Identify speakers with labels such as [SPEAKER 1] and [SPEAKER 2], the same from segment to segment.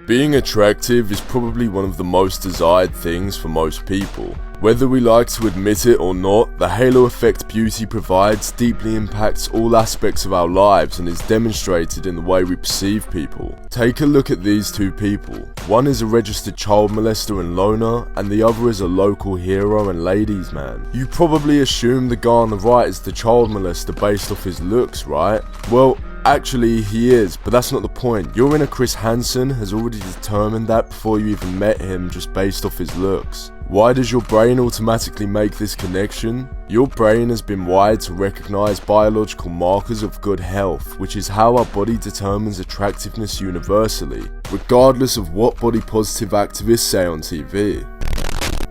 [SPEAKER 1] Being attractive is probably one of the most desired things for most people. Whether we like to admit it or not, the halo effect beauty provides deeply impacts all aspects of our lives and is demonstrated in the way we perceive people. Take a look at these two people. One is a registered child molester and loner, and the other is a local hero and ladies man. You probably assume the guy on the right is the child molester based off his looks, right? Well, actually he is, but that's not the point. Your inner Chris Hansen has already determined that before you even met him just based off his looks. Why does your brain automatically make this connection? Your brain has been wired to recognize biological markers of good health, which is how our body determines attractiveness universally, regardless of what body positive activists say on TV.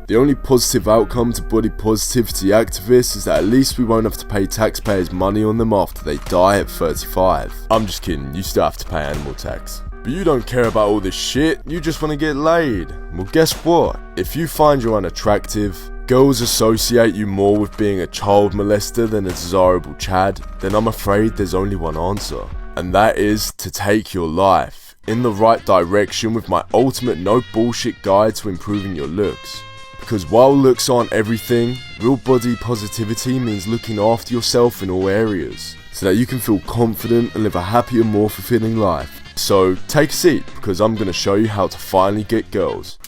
[SPEAKER 1] The only positive outcome to body positivity activists is that at least we won't have to pay taxpayers money on them after they die at 35. I'm just kidding, you still have to pay animal tax. But you don't care about all this shit, you just want to get laid. Well, guess what? If you find you're unattractive, girls associate you more with being a child molester than a desirable Chad, then I'm afraid there's only one answer. And that is to take your life in the right direction with my ultimate no bullshit guide to improving your looks. Because while looks aren't everything, real body positivity means looking after yourself in all areas, so that you can feel confident and live a happier, more fulfilling life. So take a seat, because I'm going to show you how to finally get girls.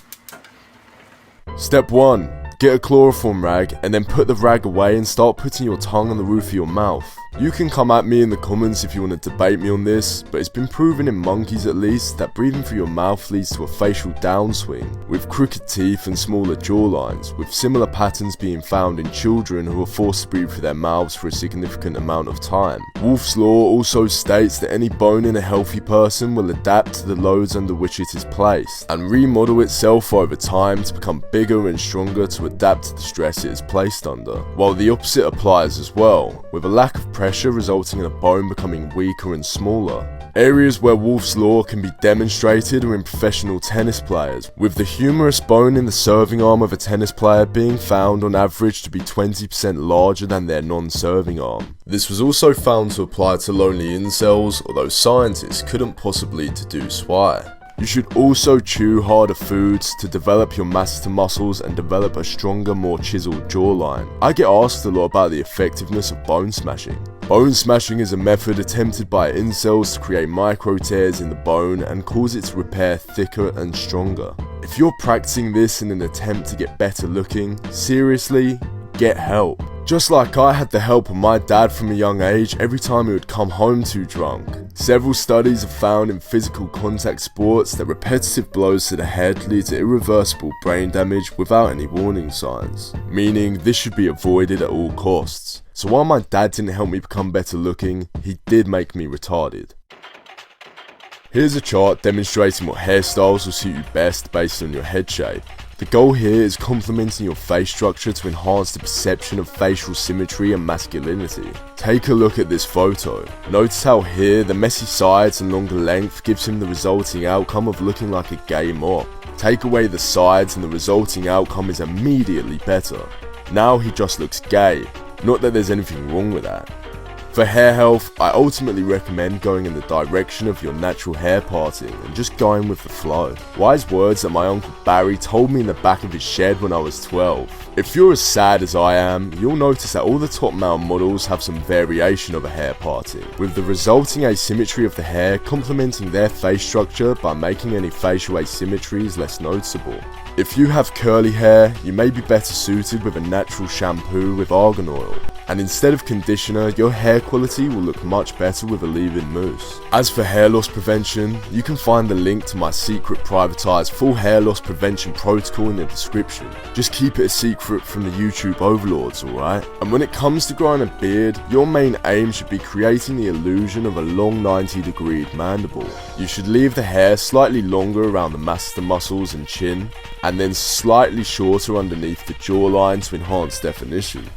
[SPEAKER 1] Step 1. Get a chloroform rag and then put the rag away and start putting your tongue on the roof of your mouth. You can come at me in the comments if you want to debate me on this, but it's been proven in monkeys at least that breathing through your mouth leads to a facial downswing, with crooked teeth and smaller jawlines, with similar patterns being found in children who are forced to breathe through their mouths for a significant amount of time. Wolf's Law also states that any bone in a healthy person will adapt to the loads under which it is placed, and remodel itself over time to become bigger and stronger to adapt to the stress it is placed under, while the opposite applies as well, with a lack of pressure resulting in a bone becoming weaker and smaller. Areas where Wolf's Law can be demonstrated are in professional tennis players, with the humerus bone in the serving arm of a tennis player being found on average to be 20% larger than their non-serving arm. This was also found to apply to lonely incels, although scientists couldn't possibly deduce why. You should also chew harder foods to develop your masseter muscles and develop a stronger, more chiseled jawline. I get asked a lot about the effectiveness of bone smashing. Bone smashing is a method attempted by incels to create micro tears in the bone and cause it to repair thicker and stronger. If you're practicing this in an attempt to get better looking, seriously, get help. Just like I had the help of my dad from a young age every time he would come home too drunk. Several studies have found in physical contact sports that repetitive blows to the head lead to irreversible brain damage without any warning signs, meaning this should be avoided at all costs. So while my dad didn't help me become better looking, he did make me retarded. Here's a chart demonstrating what hairstyles will suit you best based on your head shape. The goal here is complementing your face structure to enhance the perception of facial symmetry and masculinity. Take a look at this photo. Notice how here the messy sides and longer length gives him the resulting outcome of looking like a gay mop. Take away the sides and the resulting outcome is immediately better. Now he just looks gay. Not that there's anything wrong with that. For hair health, I ultimately recommend going in the direction of your natural hair parting and just going with the flow. Wise words that my uncle Barry told me in the back of his shed when I was 12. If you're as sad as I am, you'll notice that all the top male models have some variation of a hair parting, with the resulting asymmetry of the hair complementing their face structure by making any facial asymmetries less noticeable. If you have curly hair, you may be better suited with a natural shampoo with argan oil, and instead of conditioner, your hair quality will look much better with a leave-in mousse. As for hair loss prevention, you can find the link to my secret privatized full hair loss prevention protocol in the description. Just keep it a secret from the YouTube overlords, alright? And when it comes to growing a beard, your main aim should be creating the illusion of a long 90-degree mandible. You should leave the hair slightly longer around the masseter muscles and chin, and then slightly shorter underneath the jawline to enhance definition.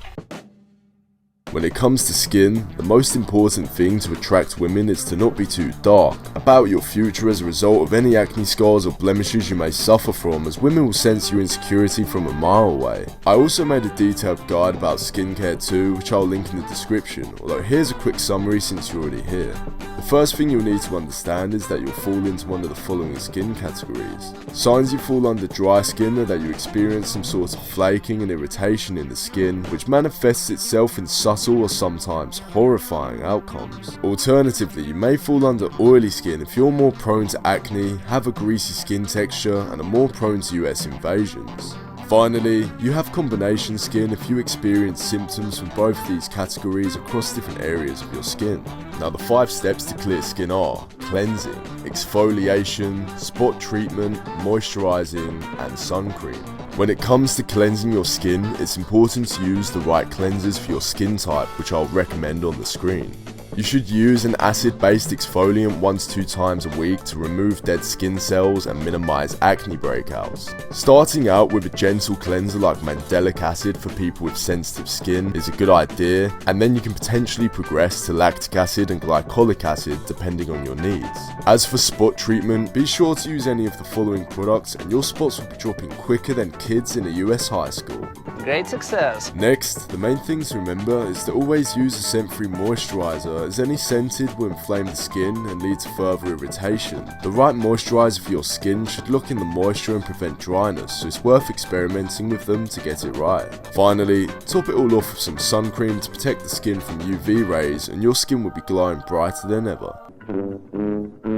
[SPEAKER 1] When it comes to skin, the most important thing to attract women is to not be too dark about your future as a result of any acne scars or blemishes you may suffer from, as women will sense your insecurity from a mile away. I also made a detailed guide about skincare too, which I'll link in the description, although here's a quick summary since you're already here. The first thing you'll need to understand is that you'll fall into one of the following skin categories. Signs you fall under dry skin are that you experience some sort of flaking and irritation in the skin, which manifests itself in subtle or sometimes horrifying outcomes. Alternatively, you may fall under oily skin if you're more prone to acne, have a greasy skin texture, and are more prone to US invasions. Finally, you have combination skin if you experience symptoms from both of these categories across different areas of your skin. Now, the 5 steps to clear skin are cleansing, exfoliation, spot treatment, moisturizing, and sun cream. When it comes to cleansing your skin, it's important to use the right cleansers for your skin type, which I'll recommend on the screen. You should use an acid-based exfoliant 1 to 2 times a week to remove dead skin cells and minimize acne breakouts. Starting out with a gentle cleanser like mandelic acid for people with sensitive skin is a good idea, and then you can potentially progress to lactic acid and glycolic acid depending on your needs. As for spot treatment, be sure to use any of the following products and your spots will be dropping quicker than kids in a US high school.
[SPEAKER 2] Great success!
[SPEAKER 1] Next, the main thing to remember is to always use a scent-free moisturizer, as any scented will inflame the skin and lead to further irritation. The right moisturizer for your skin should lock in the moisture and prevent dryness, so it's worth experimenting with them to get it right. Finally, top it all off with some sun cream to protect the skin from UV rays, and your skin will be glowing brighter than ever.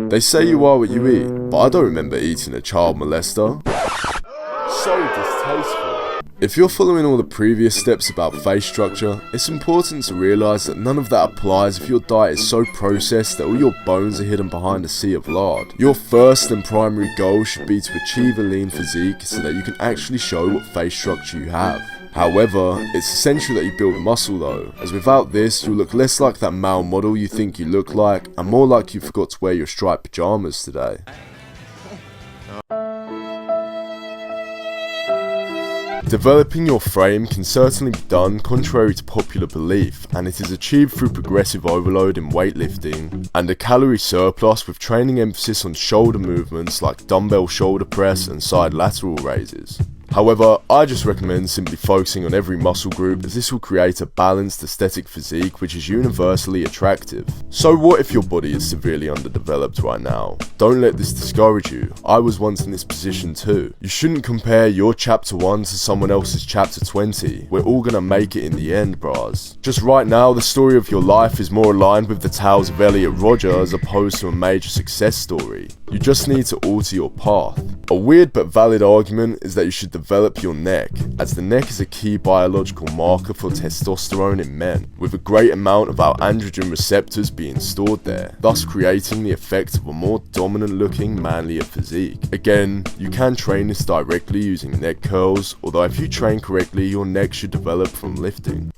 [SPEAKER 1] They say you are what you eat, but I don't remember eating a child molester. So distasteful. If you're following all the previous steps about face structure, it's important to realise that none of that applies if your diet is so processed that all your bones are hidden behind a sea of lard. Your first and primary goal should be to achieve a lean physique so that you can actually show what face structure you have. However, it's essential that you build muscle though, as without this you'll look less like that male model you think you look like, and more like you forgot to wear your striped pyjamas today. Developing your frame can certainly be done contrary to popular belief, and it is achieved through progressive overload in weightlifting and a calorie surplus with training emphasis on shoulder movements like dumbbell shoulder press and side lateral raises. However, I just recommend simply focusing on every muscle group, as this will create a balanced aesthetic physique which is universally attractive. So what if your body is severely underdeveloped right now? Don't let this discourage you. I was once in this position too. You shouldn't compare your chapter 1 to someone else's chapter 20. We're all gonna make it in the end, bras. Just right now, the story of your life is more aligned with the tales of Elliot Rodger as opposed to a major success story. You just need to alter your path. A weird but valid argument is that you should develop your neck, as the neck is a key biological marker for testosterone in men, with a great amount of our androgen receptors being stored there, thus creating the effect of a more dominant looking, manlier physique. Again, you can train this directly using neck curls, although if you train correctly, your neck should develop from lifting.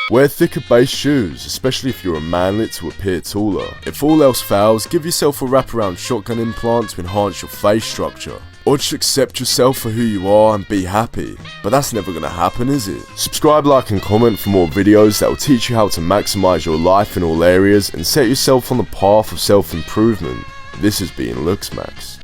[SPEAKER 1] Wear thicker base shoes, especially if you're a manlet, to appear taller. If all else fails, give yourself a wraparound shotgun implant to enhance your face structure. Or just accept yourself for who you are and be happy. But that's never gonna happen, is it? Subscribe, like and comment for more videos that will teach you how to maximize your life in all areas and set yourself on the path of self-improvement. This has been Looksmax.